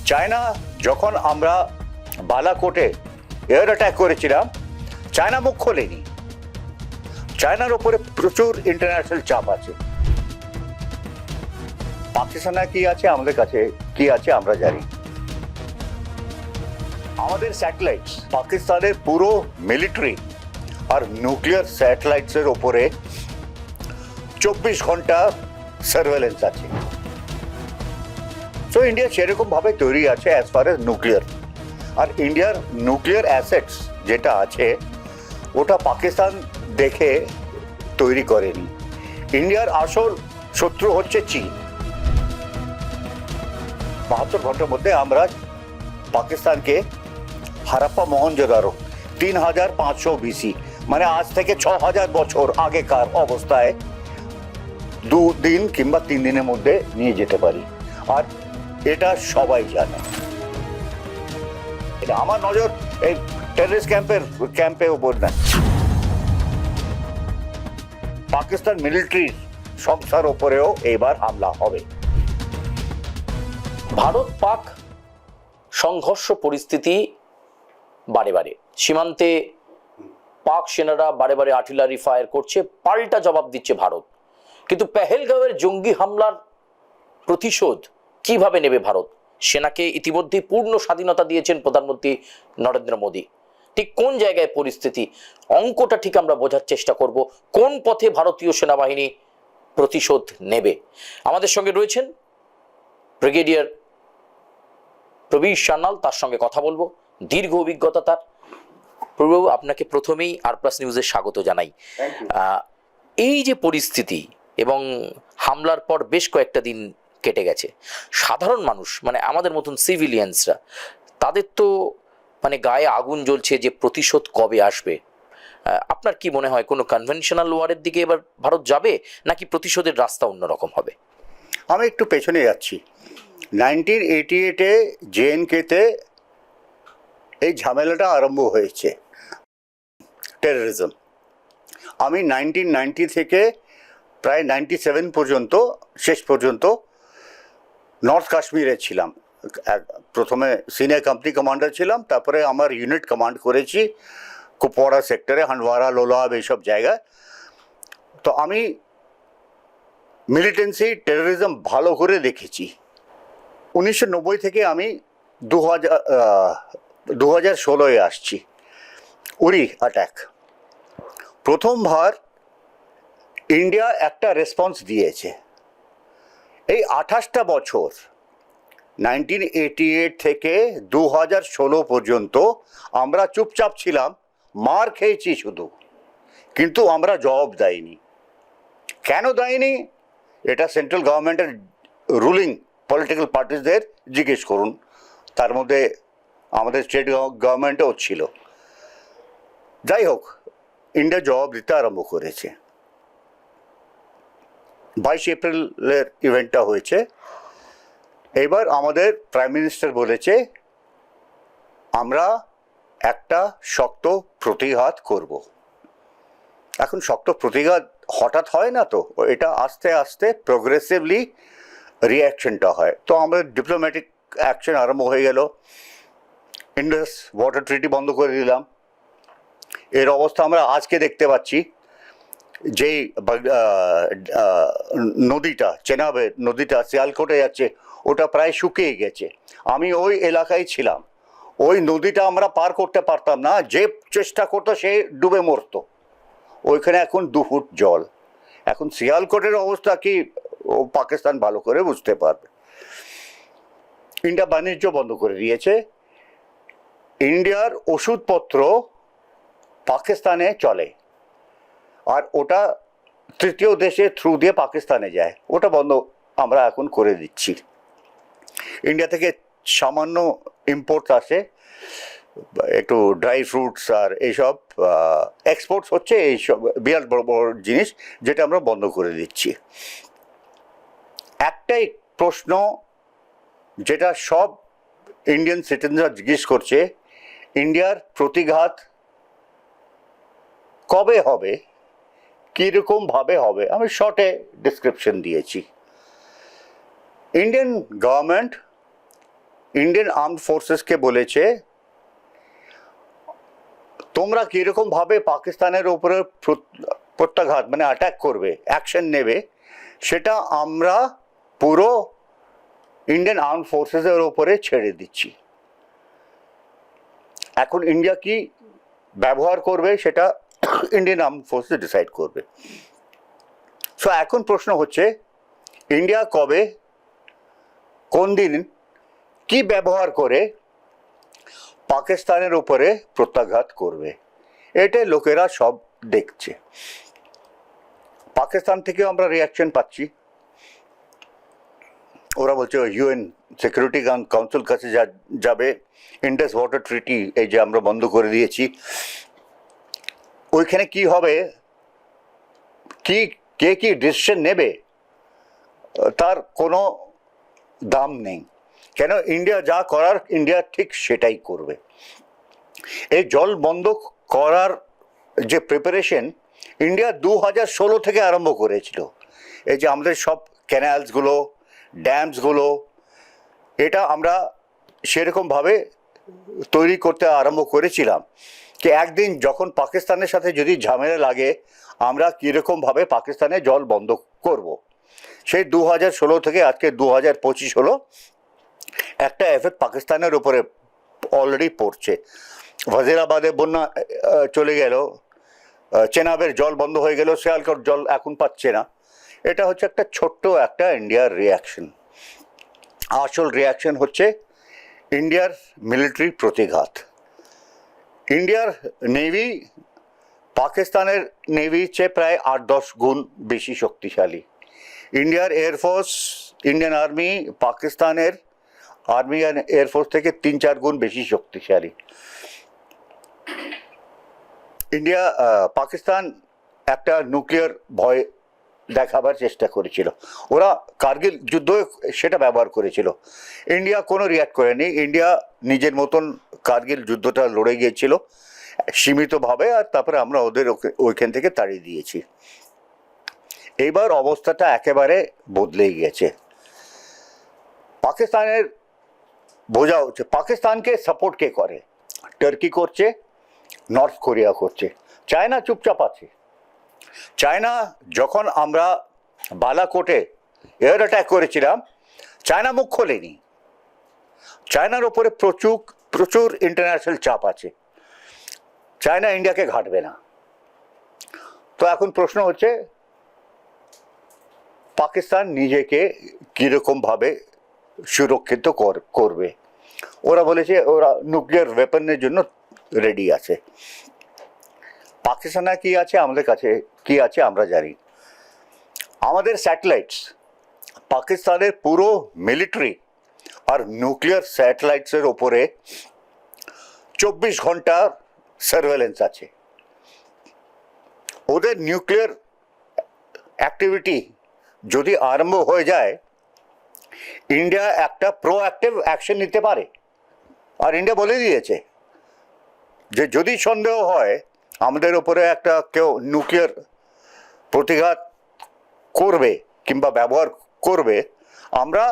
China যখন আমরা বালাকোটে air attack করেছিলাম, চায়না মুখ খোলেনি। চায়নার ওপরে প্রচুর ইন্টারন্যাশনাল চাপ আছে। পাকিস্তানে কি আছে, আমাদের কাছে কি আছে আমরা জানি। আমাদের স্যাটেলাইটস, পাকিস্তানের পুরো মিলিটারি আর নিউক্লিয়ার স্যাটেলাইটসের ওপরে 24 ঘন্টা সার্ভেলেন্স আছে। তো ইন্ডিয়া সেরকম ভাবে তৈরি আছে অ্যাজ ফার এজ নিউক্লিয়ার। আর ইন্ডিয়ার নিউক্লিয়ার অ্যাসেটস যেটা আছে ওটা পাকিস্তান দেখে তৈরি করেনি। ইন্ডিয়ার আসল শত্রু হচ্ছে চীন। 72 ঘন্টার মধ্যে আমরা পাকিস্তানকে হারাপ্পা মহেঞ্জোদারো 3500 BC, মানে আজ থেকে 6000 বছর আগেকার অবস্থায় 2 দিন কিংবা 3 দিনের মধ্যে নিয়ে যেতে পারি। আর এটা সবাই জানে। আমার নজর এই টেররিস্ট ক্যাম্পের উপর না, পাকিস্তান মিলিটারির সংস্থার উপরেও এবার হামলা হবে। ভারত পাক সংঘর্ষ পরিস্থিতি বারে বারে, সীমান্তে পাক সেনারা বারে বারে আর্টিলারি ফায়ার করছে, পাল্টা জবাব দিচ্ছে ভারত। কিন্তু পেহেলগাঁওয়ের জঙ্গি হামলার প্রতিশোধ কিভাবে নেবে ভারত? সেনাকে ইতিমধ্যে পূর্ণ স্বাধীনতা দিয়েছেন প্রধানমন্ত্রী নরেন্দ্র মোদী। ঠিক কোন জায়গায় পরিস্থিতি, অঙ্কটা ঠিক আমরা বোঝার চেষ্টা করব। কোন পথে ভারতীয় সেনাবাহিনী প্রতিশোধ নেবে? আমাদের সঙ্গে রয়েছেন ব্রিগেডিয়ার প্রবীর সান্যাল, তার সঙ্গে কথা বলবো। দীর্ঘ অভিজ্ঞতা তার। প্রভু, আপনাকে প্রথমেই আর প্লাস নিউজে স্বাগত জানাই। এই যে পরিস্থিতি এবং হামলার পর বেশ কয়েকটা দিন কেটে গেছে, সাধারণ মানুষ মানে আমাদের মতন সিভিলিয়ানসরা, তাদের তো মানে গায়ে আগুন জ্বলছে যে প্রতিশোধ কবে আসবে। আপনার কি মনে হয় কোনো কনভেনশনাল ওয়ারের দিকে এবার ভারত যাবে, নাকি প্রতিশোধের রাস্তা অন্যরকম হবে? আমি একটু পেছনে যাচ্ছি। 1988-এ জেএনকেতে এই ঝামেলাটা আরম্ভ হয়েছে, টেররিজম। আমি 1990 থেকে প্রায় 97 পর্যন্ত, শেষ পর্যন্ত নর্থ কাশ্মীরে ছিলাম। প্রথমে সিনিয়র কোম্পানি কমান্ডার ছিলাম, তারপরে আমার ইউনিট কমান্ড করেছি কুপওয়াড়া সেক্টরে, হান্ডওয়ারা, লোলাব, এইসব জায়গায়। তো আমি মিলিটেন্সি, টেররিজম ভালো করে দেখেছি। 1990 থেকে আমি 2016-এ আসছি। উরি অ্যাটাক, প্রথমবার ইন্ডিয়া একটা রেসপন্স দিয়েছে। এই 28টা বছর 1988 থেকে 2016 পর্যন্ত আমরা চুপচাপ ছিলাম, মার খেয়েছি শুধু, কিন্তু আমরা জবাব দেয়নি। কেন দেয়নি এটা সেন্ট্রাল গভর্নমেন্টের রুলিং পলিটিক্যাল পার্টিসদের জিজ্ঞেস করুন। তার মধ্যে আমাদের স্টেট গভর্নমেন্টও ছিল। যাই হোক, ইন্ডিয়া জবাব দিতে আরম্ভ করেছে। 22 এপ্রিলের ইভেন্টটা হয়েছে। এবার আমাদের প্রাইম মিনিস্টার বলেছে আমরা একটা শক্ত প্রতিঘাত করব। এখন শক্ত প্রতিঘাত হঠাৎ হয় না, তো এটা আস্তে আস্তে প্রোগ্রেসিভলি রিঅ্যাকশনটা হয়। তো আমাদের ডিপ্লোম্যাটিক অ্যাকশন আরম্ভ হয়ে গেল। ইন্ডাস ওয়াটার ট্রিটি বন্ধ করে দিলাম। এর অবস্থা আমরা আজকে দেখতে পাচ্ছি। যেই নদীটা, চেনাবের নদীটা সিয়ালকোটে যাচ্ছে, ওটা প্রায় শুকিয়ে গেছে। আমি ওই এলাকায় ছিলাম। ওই নদীটা আমরা পার করতে পারতাম না, যে চেষ্টা করতো সে ডুবে মরতো। ওইখানে এখন 2 ফুট জল। এখন সিয়ালকোটের অবস্থা কি ও পাকিস্তান ভালো করে বুঝতে পারবে। ইন্ডিয়া বাণিজ্য বন্ধ করে দিয়েছে। ইন্ডিয়ার ওষুধপত্র পাকিস্তানে চলে, আর ওটা তৃতীয় দেশের থ্রু দিয়ে পাকিস্তানে যায়, ওটা বন্ধ আমরা এখন করে দিচ্ছি। ইন্ডিয়া থেকে সামান্য ইম্পোর্ট আসে, একটু ড্রাই ফ্রুটস আর এইসব এক্সপোর্টস হচ্ছে, এইসব বিরাট বড় বড় জিনিস, যেটা আমরা বন্ধ করে দিচ্ছি। একটাই প্রশ্ন যেটা সব ইন্ডিয়ান সিটিজেনরা জিজ্ঞেস করছে, ইন্ডিয়ার প্রতিঘাত কবে হবে, কীরকমভাবে হবে? আমি শর্টে ডিসক্রিপশন দিয়েছি। ইন্ডিয়ান গভর্নমেন্ট ইন্ডিয়ান আর্মড ফোর্সেসকে বলেছে তোমরা কিরকম ভাবে পাকিস্তানের উপরে প্রত্যাঘাত মানে অ্যাটাক করবে, অ্যাকশন নেবে, সেটা আমরা পুরো ইন্ডিয়ান আর্মড ফোর্সেসের উপরে ছেড়ে দিচ্ছি। এখন ইন্ডিয়া কি ব্যবহার করবে সেটা ইন্ডিয়ান আর্মড ফোর্সেস ডিসাইড করবে। সো এখন প্রশ্ন হচ্ছে ইন্ডিয়া কবে, কোন দিন, কি ব্যবহার করে পাকিস্তানের উপরে প্রত্যাঘাত করবে, এটা লোকেরা সব দেখছে। পাকিস্তান থেকে আমরা রিয়াকশন পাচ্ছি, ওরা বলছে ইউএন সিকিউরিটি কাউন্সিল কাছে যাবে, ইন্ডাস ওয়াটার ট্রিটি এই যে আমরা বন্ধ করে দিয়েছি, ওইখানে কি হবে, কি কে কি ডিসিশন নেবে তার কোনো দাম নেই। কেন ইন্ডিয়া যা করার ইন্ডিয়া ঠিক সেটাই করবে। এই জল বন্ধ করার যে প্রিপারেশন ইন্ডিয়া 2016 থেকে আরম্ভ করেছিল। এই যে আমাদের সব ক্যানালসগুলো, ড্যামসগুলো, এটা আমরা সেরকমভাবে তৈরি করতে আরম্ভ করেছিলাম কি একদিন যখন পাকিস্তানের সাথে যদি ঝামেলা লাগে আমরা কীরকমভাবে পাকিস্তানে জল বন্ধ করব। সেই 2016 থেকে আজকে 2025 হলো, একটা এফেক্ট পাকিস্তানের উপরে অলরেডি পড়ছে। ওয়াজিরাবাদে বন্যা চলে গেল, চেনাবের জল বন্ধ হয়ে গেল, শিয়ালকোট জল এখন পাচ্ছে না। এটা হচ্ছে একটা ছোট্ট একটা ইন্ডিয়ার রিয়াকশন। আসল রিয়াকশন হচ্ছে ইন্ডিয়ার মিলিটারি প্রতিঘাত। ইন্ডিয়ার নেভি পাকিস্তানের নেভির চেয়ে প্রায় 8-10 গুণ বেশি শক্তিশালী। ইন্ডিয়ার এয়ারফোর্স, ইন্ডিয়ান আর্মি পাকিস্তানের আর্মি অ্যান্ড এয়ারফোর্স থেকে 3-4 গুণ বেশি শক্তিশালী। ইন্ডিয়া পাকিস্তান একটা নিউক্লিয়ার ভয় দেখাবার চেষ্টা করেছিল, ওরা কার্গিল যুদ্ধ সেটা ব্যবহার করেছিল। ইন্ডিয়া কোনো রিয়াক্ট করেনি, ইন্ডিয়া নিজের মতন কার্গিল যুদ্ধটা লড়ে গিয়েছিল সীমিতভাবে, আর তারপরে আমরা ওদের ওইখান থেকে তাড়িয়ে দিয়েছি। এইবার অবস্থাটা একেবারে বদলেই গেছে। পাকিস্তানের বোঝা হচ্ছে পাকিস্তানকে সাপোর্ট কে করে, টার্কি করছে, নর্থ কোরিয়া করছে, চায়না চুপচাপ আছে। চায়না যখন আমরা বালাকোটে এয়ার অ্যাটাক করেছিলাম চায়না মুখ খোলেনি। চায়নার ওপরে প্রচুর ইন্টারন্যাশনাল চাপ আছে, চায়না ইন্ডিয়াকে ঘাটবে না। তো এখন প্রশ্ন হচ্ছে পাকিস্তান নিজেকে কীরকমভাবে সুরক্ষিত করবে। ওরা বলেছে ওরা নিউক্লিয়ার ওয়েপনের জন্য রেডি আছে। পাকিস্তানে কি আছে, আমাদের কাছে কি আছে আমরা জানি। আমাদের স্যাটেলাইটস, পাকিস্তানের পুরো মিলিটারি আর নিউক্লিয়ার স্যাটেলাইটসের ওপরে 24 ঘন্টা সার্ভেলেন্স আছে। ওদের নিউক্লিয়ার অ্যাক্টিভিটি যদি আরম্ভ হয়ে যায় ইন্ডিয়া একটা প্রোঅ্যাক্টিভ অ্যাকশন নিতে পারে। আর ইন্ডিয়া বলে দিয়েছে যে যদি সন্দেহ হয় আমাদের ওপরে একটা কেউ নিউক্লিয়ার প্রতিঘাত করবে কিংবা ব্যবহার করবে, আমরা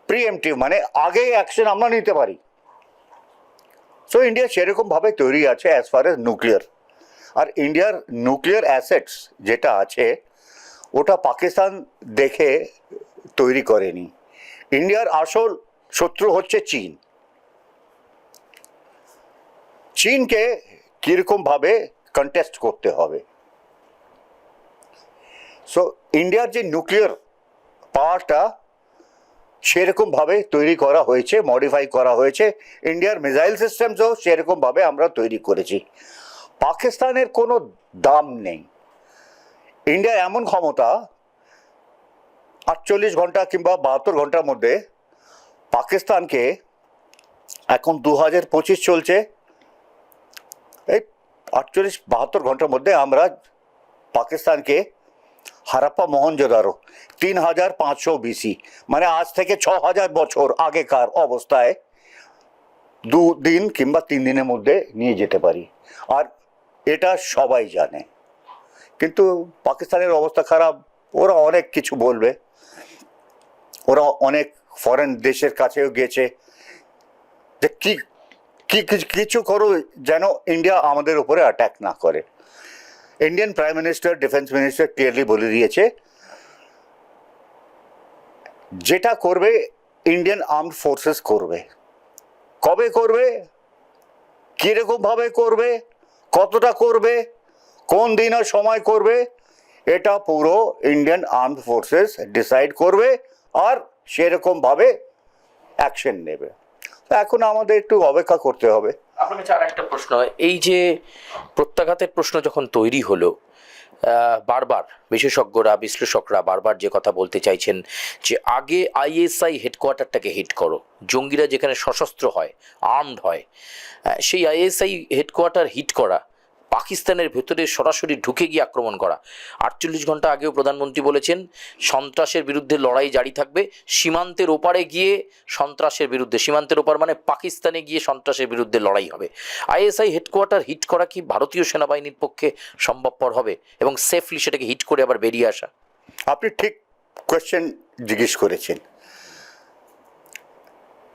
প্রিএমটিভ মানে আগে অ্যাকশন আমরা নিতে পারি। সো ইন্ডিয়া সেরকমভাবে তৈরি আছে অ্যাজ ফার এজ নিউক্লিয়ার। আর ইন্ডিয়ার নিউক্লিয়ার অ্যাসেটস যেটা আছে ওটা পাকিস্তান দেখে তৈরি করেনি। ইন্ডিয়ার আসল শত্রু হচ্ছে চীন। চীনকে কীরকমভাবে কন্টেস্ট করতে হবে। সো ইন্ডিয়ার যে নিউক্লিয়ার পাওয়ারটা সেরকমভাবে তৈরি করা হয়েছে, মডিফাই করা হয়েছে। ইন্ডিয়ার মিসাইল সিস্টেমসও সেরকমভাবে আমরা তৈরি করেছি। পাকিস্তানের কোনো দাম নেই। ইন্ডিয়ার এমন ক্ষমতা 48 ঘন্টা কিংবা 72 ঘন্টার মধ্যে পাকিস্তানকে, এখন 2025 চলছে, এই 48-72 ঘন্টার মধ্যে আমরা পাকিস্তানকে হারাপ্পা মহেঞ্জোদারো 3500 BC মানে আজ থেকে 6000 বছর আগেকার অবস্থায় 2 দিন কিংবা 3 দিনের মধ্যে নিয়ে যেতে পারি। আর এটা সবাই জানে, কিন্তু পাকিস্তানের অবস্থা খারাপ। ওরা অনেক কিছু বলবে, ওরা অনেক ফরেন দেশের কাছেও গেছে যে কিছু করো যেন ইন্ডিয়া আমাদের উপরে অ্যাটাক না করে। Indian prime minister, defence minister clearly বলে দিয়েছে যেটা করবে ইন্ডিয়ান আর্মড ফোর্সেস করবে। কবে করবে, কিরকম ভাবে করবে, কতটা করবে, কোন দিন আর সময় করবে, এটা পুরো ইন্ডিয়ান আর্মড ফোর্সেস ডিসাইড করবে আর সেরকম ভাবে অ্যাকশন নেবে। এখন আমাদের একটু অপেক্ষা করতে হবে। আপনার কাছে আর একটা প্রশ্ন, এই যে প্রত্যাঘাতের প্রশ্ন যখন তৈরি হলো, বারবার বিশেষজ্ঞরা, বিশ্লেষকরা বারবার যে কথা বলতে চাইছেন যে আগে আইএসআই হেডকোয়ার্টারটাকে হিট করো, জঙ্গিরা যেখানে সশস্ত্র হয়, আর্মড হয়, সেই আইএসআই হেডকোয়ার্টার হিট করা, পাকিস্তানের ভেতরে সরাসরি ঢুকে গিয়ে আক্রমণ করা। 48 ঘন্টা আগেও প্রধানমন্ত্রী বলেছেন সন্ত্রাসের বিরুদ্ধে লড়াই জারি থাকবে, সীমান্তের ওপারে গিয়ে সন্ত্রাসের বিরুদ্ধে, সীমান্তের ওপার মানে পাকিস্তানে গিয়ে সন্ত্রাসের বিরুদ্ধে লড়াই হবে। আইএসআই হেডকোয়ার্টার হিট করা কি ভারতীয় সেনাবাহিনীর পক্ষে সম্ভবপর হবে এবং সেফলি সেটাকে হিট করে আবার বেরিয়ে আসা? আপনি ঠিক কোয়েশ্চেন জিজ্ঞেস করেছেন।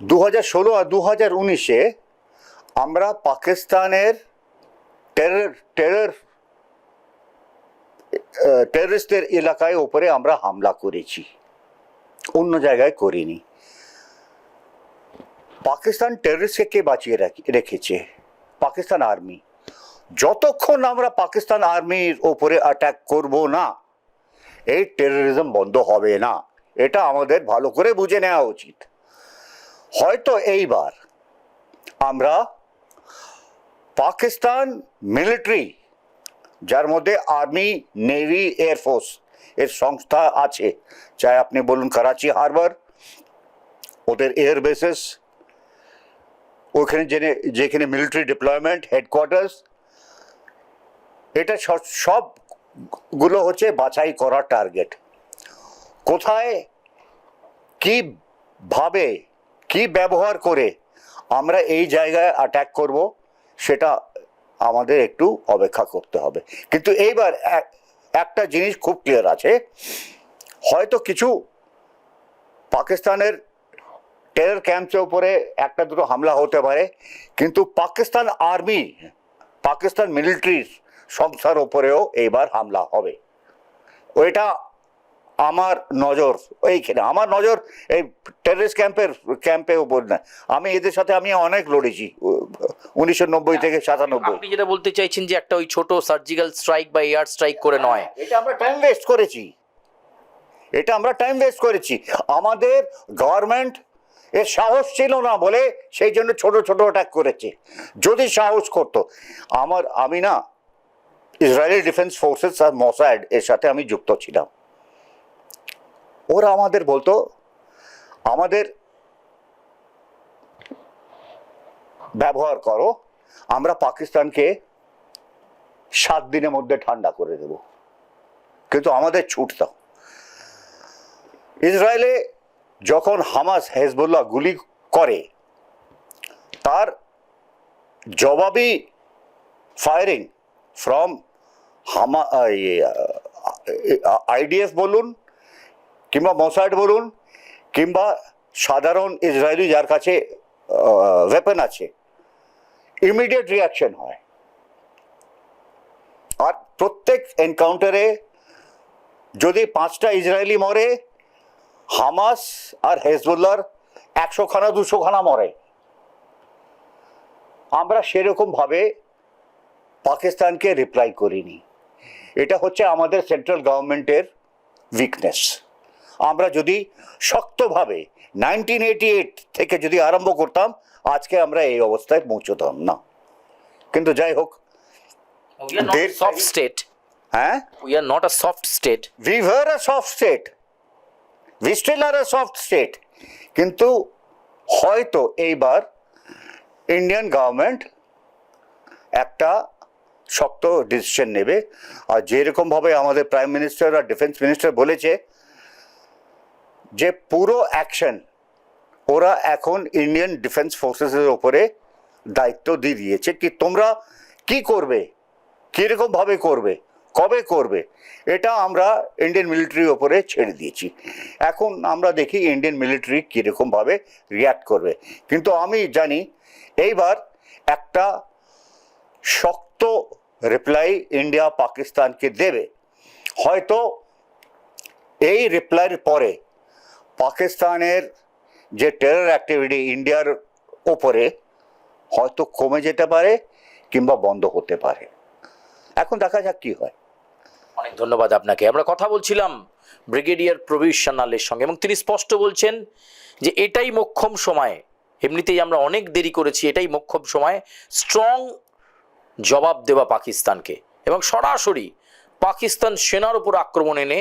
2016 আর 2019-এ আমরা পাকিস্তানের টেররিস্টদের এলাকায় ওপরে আমরা হামলা করেছি, অন্য জায়গায় করিনি। পাকিস্তান টেররিস্টকে কে বাঁচিয়ে রেখেছে? পাকিস্তান আর্মি। যতক্ষণ আমরা পাকিস্তান আর্মির ওপরে অ্যাটাক করব না, এই টেররিজম বন্ধ হবে না। এটা আমাদের ভালো করে বুঝে নেওয়া উচিত। হয়তো এইবার আমরা পাকিস্তান মিলিটারি, যার মধ্যে আর্মি, নেভি, এয়ারফোর্স এর সংস্থা আছে, চাই আপনি বলুন করাচি হারবার, ওদের এয়ার বেসেস, ওখানে যেখানে মিলিটারি ডিপ্লয়মেন্ট হেডকোয়ার্টার্স, এটা সবগুলো হচ্ছে বাছাই করা টার্গেট। কোথায় কিভাবে কি ব্যবহার করে আমরা এই জায়গায় অ্যাটাক করব সেটা আমাদের একটু অপেক্ষা করতে হবে। কিন্তু এইবার একটা জিনিস খুব ক্লিয়ার আছে, হয়তো কিছু পাকিস্তানের টেরর ক্যাম্পের উপরে একটা দুটো হামলা হতে পারে, কিন্তু পাকিস্তান আর্মি, পাকিস্তান মিলিটারির সংস্থার ওপরেও এইবার হামলা হবে। ওইটা আমার নজর এইখানে, আমার নজর এই টেররিস্ট ক্যাম্পের উপর না। আমি এদের সাথে আমি অনেক লড়েছি 1990 থেকে 97। আপনি যেটা বলতে চাইছেন যে একটা ওই ছোট সার্জিক্যাল স্ট্রাইক বা এয়ার স্ট্রাইক করে নয়, এটা আমরা টাইম ওয়েস্ট করেছি। আমাদের গভর্নমেন্ট এর সাহস ছিল না বলে সেই জন্য ছোট ছোট অ্যাটাক করেছে। যদি সাহস করতো, আমি না ইসরায়েলি ডিফেন্স ফোর্সেস আর মোসাদ এর সাথে আমি যুক্ত ছিলাম। ওরা আমাদের বলতো আমাদের ব্যবহার করো, আমরা পাকিস্তানকে 7 দিনের মধ্যে ঠান্ডা করে দেব, কিন্তু আমাদের ছুটতাম। ইসরায়েলে যখন হামাস, হেজবুল্লাহ গুলি করে, তার জবাবি ফায়ারিং ফ্রম আইডিএফ বলুন কিংবা মোসাদ বলুন কিংবা সাধারণ ইসরায়েলি যার কাছে ওয়েপন আছে, ইমিডিয়েট রিয়াকশন হয়। আর প্রত্যেক এনকাউন্টারে যদি 5টা ইসরায়েলি মরে, হামাস আর হেজবুল্লাহর 100 খানা 200 খানা মরে। আমরা সেরকম ভাবে পাকিস্তানকে রিপ্লাই করিনি। এটা হচ্ছে আমাদের সেন্ট্রাল গভর্নমেন্টের উইকনেস। আমরা যদি শক্তভাবে 1988 থেকে যদি আরম্ভ করতাম, আজকে আমরা এই অবস্থায় পৌঁছতাম না। কিন্তু যাই হোক, সফট স্টেট, হ্যাঁ, we are not a soft state, we were a soft state, we still are a soft state, কিন্তু হয়তো এইবার ইন্ডিয়ান গভর্নমেন্ট একটা শক্ত ডিসিশন নেবে। আর যেরকম ভাবে আমাদের প্রাইম মিনিস্টার আর ডিফেন্স মিনিস্টার বলেছে যে পুরো অ্যাকশন ওরা এখন ইন্ডিয়ান ডিফেন্স ফোর্সেসের ওপরে দায়িত্ব দিয়ে দিয়েছে, কি তোমরা কি করবে, কিরকম ভাবে করবে, কবে করবে এটা আমরা ইন্ডিয়ান মিলিটারির ওপরে ছেড়ে দিয়েছি। এখন আমরা দেখি ইন্ডিয়ান মিলিটারি কীরকমভাবে রিয়্যাক্ট করবে। কিন্তু আমি জানি এইবার একটা শক্ত রিপ্লাই ইন্ডিয়া পাকিস্তানকে দেবে। হয়তো এই রিপ্লাইয়ের পরে পাকিস্তানের যে টেরর অ্যাক্টিভিটি ইন্ডিয়ার ওপরে হয়তো কমে যেতে পারে কিংবা বন্ধ হতে পারে। এখন দেখা যাক কি হয়। অনেক ধন্যবাদ আপনাকে। আমরা কথা বলছিলাম ব্রিগেডিয়ার প্রবীর সান্যালের সঙ্গে এবং তিনি স্পষ্ট বলছেন যে এটাই মোক্ষম সময়, এমনিতেই আমরা অনেক দেরি করেছি, এটাই মোক্ষম সময় স্ট্রং জবাব দেওয়া পাকিস্তানকে এবং সরাসরি পাকিস্তান সেনার উপর আক্রমণ এনে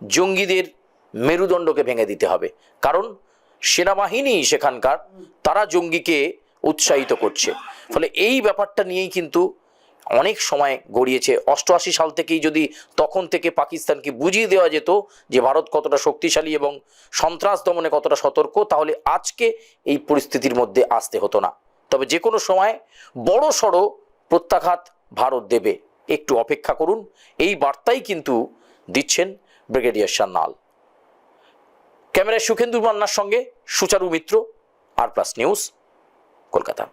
জঙ্গিদের মেরুদণ্ডকে ভেঙে দিতে হবে। কারণ সেনাবাহিনী সেখানকার তারা জঙ্গিকে উৎসাহিত করছে। ফলে এই ব্যাপারটা নিয়েই কিন্তু অনেক সময় গড়িয়েছে। 88 সাল থেকেই যদি তখন থেকে পাকিস্তানকে বুঝিয়ে দেওয়া যেত যে ভারত কতটা শক্তিশালী এবং সন্ত্রাস দমনে কতটা সতর্ক, তাহলে আজকে এই পরিস্থিতির মধ্যে আসতে হতো না। তবে যে কোনো সময় বড় সড়ো প্রত্যাঘাত ভারত দেবে, একটু অপেক্ষা করুন, এই বার্তাই কিন্তু দিচ্ছেন ব্রিগেডিয়ার সান্যাল। ক্যামেরায় সুখেন্দু মান্নার সঙ্গে সুচারু মিত্র, আর প্লাস নিউজ, কলকাতা।